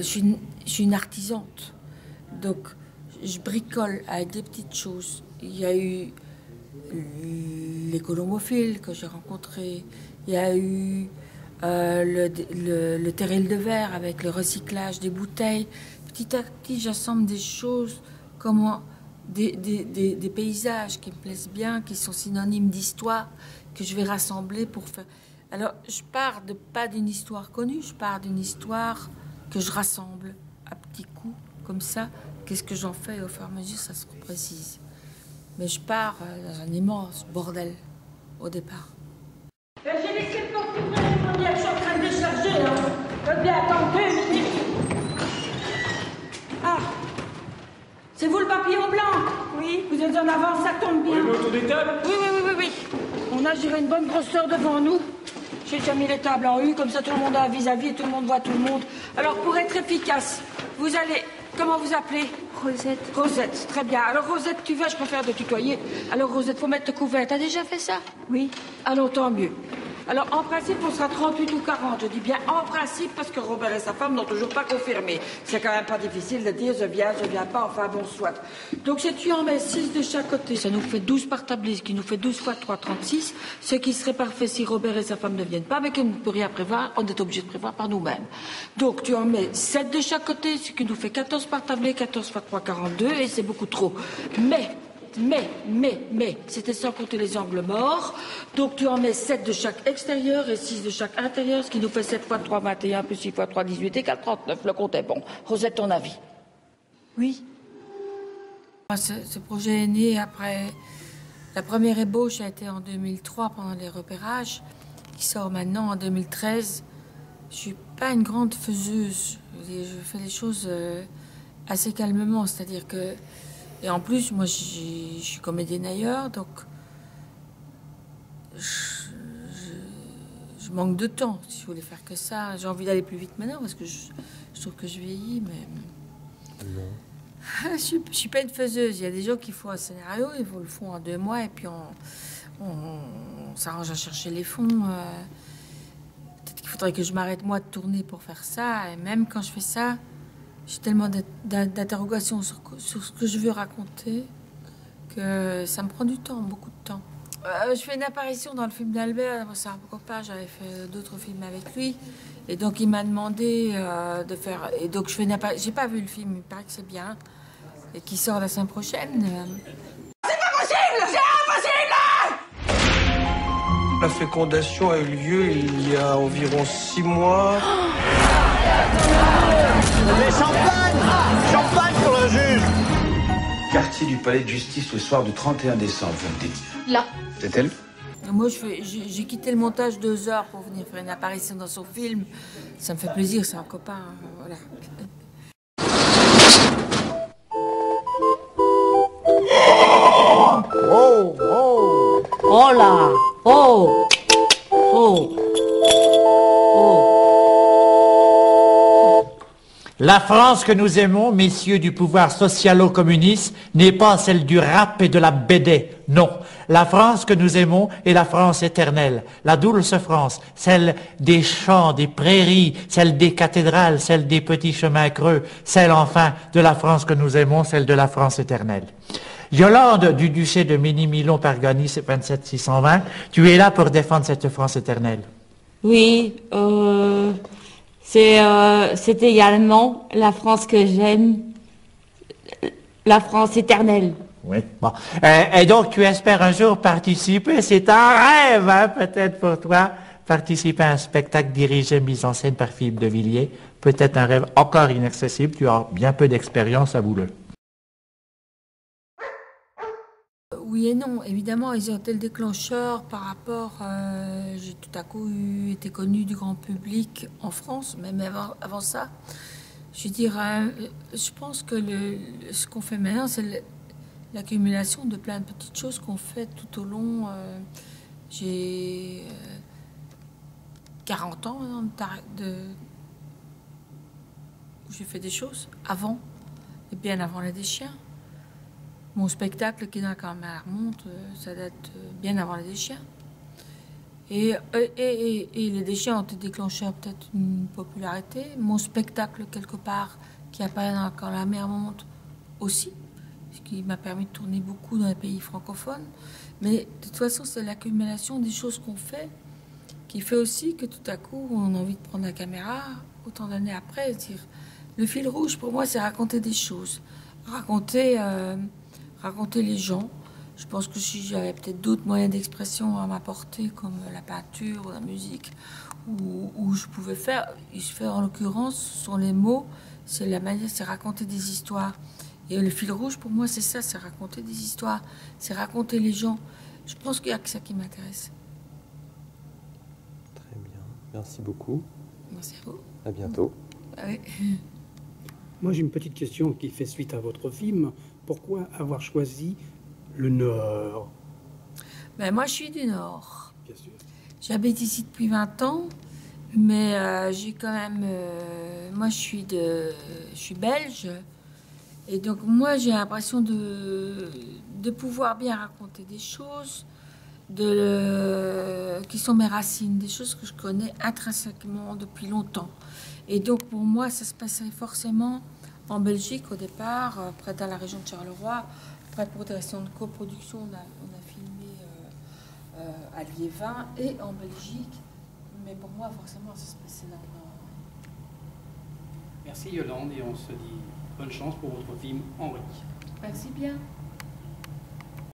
je suis une artisante. Donc, je bricole avec des petites choses. Il y a eu les colomophiles que j'ai rencontrés. Il y a eu le terril de verre avec le recyclage des bouteilles. Petit à petit, j'assemble des choses comme des paysages qui me plaisent bien, qui sont synonymes d'histoire, que je vais rassembler pour faire... Alors, je pars pas d'une histoire connue, je pars d'une histoire que je rassemble à petits coups, comme ça. Qu'est-ce que j'en fais au fur et à mesure, ça se précise. Mais je pars dans un immense bordel au départ. J'ai laissé le porte ouvert, je suis en train de décharger. Je veux bien attendre 2 minutes. Ah, c'est vous le papillon blanc? Oui. Vous êtes en avance, ça tombe bien. Oui, autour des tables? Oui. On a géré une bonne grosseur devant nous. J'ai déjà mis les tables en U, comme ça tout le monde a un vis-à-vis et tout le monde voit tout le monde. Alors pour être efficace, vous allez... Comment vous appelez? Rosette. Rosette, très bien. Alors Rosette, tu vas, je préfère te tutoyer. Alors Rosette, faut mettre le couvert. T'as déjà fait ça? Oui. Alors tant mieux. Alors en principe, on sera 38 ou 40. Je dis bien en principe parce que Robert et sa femme n'ont toujours pas confirmé. C'est quand même pas difficile de dire je viens pas, enfin bon, soit. Donc si tu en mets 6 de chaque côté, ça nous fait 12 par tablé, ce qui nous fait 12 fois 3, 36. Ce qui serait parfait si Robert et sa femme ne viennent pas, mais qu'on ne peut rien prévoir, on est obligé de prévoir par nous-mêmes. Donc tu en mets 7 de chaque côté, ce qui nous fait 14 par tablé, 14 fois 3, 42, et c'est beaucoup trop. Mais, c'était sans compter les angles morts. Donc tu en mets 7 de chaque extérieur et 6 de chaque intérieur, ce qui nous fait 7 fois 3, 21, plus 6 fois 3, 18 égale 39. Le compte est bon. Rosette, ton avis? Oui. Ce projet est né après... La première ébauche a été en 2003 pendant les repérages, qui sort maintenant en 2013. Je suis pas une grande faiseuse. Je fais les choses assez calmement, c'est-à-dire que... Et en plus, moi, je suis comédienne ailleurs, donc je manque de temps. Si je voulais faire que ça, j'ai envie d'aller plus vite maintenant parce que je trouve que je vieillis, mais non. Je suis pas une faiseuse. Il y a des gens qui font un scénario, ils le font en 2 mois et puis on s'arrange à chercher les fonds. Peut-être qu'il faudrait que je m'arrête moi de tourner pour faire ça. Et même quand je fais ça, j'ai tellement d'interrogations sur ce que je veux raconter que ça me prend du temps, beaucoup de temps. Je fais une apparition dans le film d'Albert, c'est un copain, j'avais fait d'autres films avec lui. Et donc il m'a demandé de faire... Et donc je fais une apparition, j'ai pas vu le film, il paraît que c'est bien. Et qui sort la semaine prochaine. C'est pas possible! C'est impossible! La fécondation a eu lieu il y a environ 6 mois. Mais champagne! Champagne pour le juge! Quartier du palais de justice le soir du 31 décembre, vous me dites. Là. C'est elle? Moi, j'ai quitté le montage 2 heures pour venir faire une apparition dans son film. Ça me fait plaisir, c'est un copain, voilà. Oh, oh! Oh là. Oh. Oh. Oh. La France que nous aimons, messieurs du pouvoir socialo-communiste, n'est pas celle du rap et de la BD, non. La France que nous aimons est la France éternelle, la douce France, celle des champs, des prairies, celle des cathédrales, celle des petits chemins creux, celle enfin de la France que nous aimons, celle de la France éternelle. Yolande du duché de Ménilmontant-Pargony, 27 620, tu es là pour défendre cette France éternelle. Oui, c'est également la France que j'aime, la France éternelle. Oui. Bon. Et donc, tu espères un jour participer, c'est un rêve, hein, peut-être pour toi, participer à un spectacle dirigé, mis en scène par Philippe de Villiers. Peut-être un rêve encore inaccessible, tu as bien peu d'expérience, avoue-le. Oui et non, évidemment, ils ont été le déclencheur par rapport... j'ai tout à coup été connue du grand public en France, même avant ça. Je veux dire, je pense que ce qu'on fait maintenant, c'est l'accumulation de plein de petites choses qu'on fait tout au long. J'ai 40 ans où j'ai fait des choses avant, et bien avant les Deschiens. Mon spectacle qui est dans la caméra remonte, ça date bien avant les Deschiens. Et les déchets ont été déclenchés peut-être une popularité. Mon spectacle, quelque part, qui apparaît quand la mer monte aussi, ce qui m'a permis de tourner beaucoup dans les pays francophones. Mais de toute façon, c'est l'accumulation des choses qu'on fait qui fait aussi que tout à coup, on a envie de prendre la caméra autant d'années après. Dire, le fil rouge, pour moi, c'est raconter des choses, raconter les gens. Je pense que si j'avais peut-être d'autres moyens d'expression à m'apporter, comme la peinture ou la musique, où je pouvais faire, en l'occurrence, ce sont les mots, c'est la manière, c'est raconter des histoires. Et le fil rouge, pour moi, c'est ça, c'est raconter des histoires, c'est raconter les gens. Je pense qu'il n'y a que ça qui m'intéresse. Très bien, merci beaucoup. Merci à vous. À bientôt. Oui. Moi, j'ai une petite question qui fait suite à votre film. Pourquoi avoir choisi le Nord? Ben, moi, je suis du Nord. Bien sûr. J'habite ici depuis 20 ans, mais j'ai quand même... moi, je suis belge. Et donc, moi, j'ai l'impression de pouvoir bien raconter des choses qui sont mes racines, des choses que je connais intrinsèquement depuis longtemps. Et donc, pour moi, ça se passait forcément en Belgique au départ, près dans la région de Charleroi. Après, pour des questions de coproduction, on a filmé à Liévin et en Belgique. Mais pour moi, forcément, ça se passait là. Merci Yolande et on se dit bonne chance pour votre film Henri. Merci bien.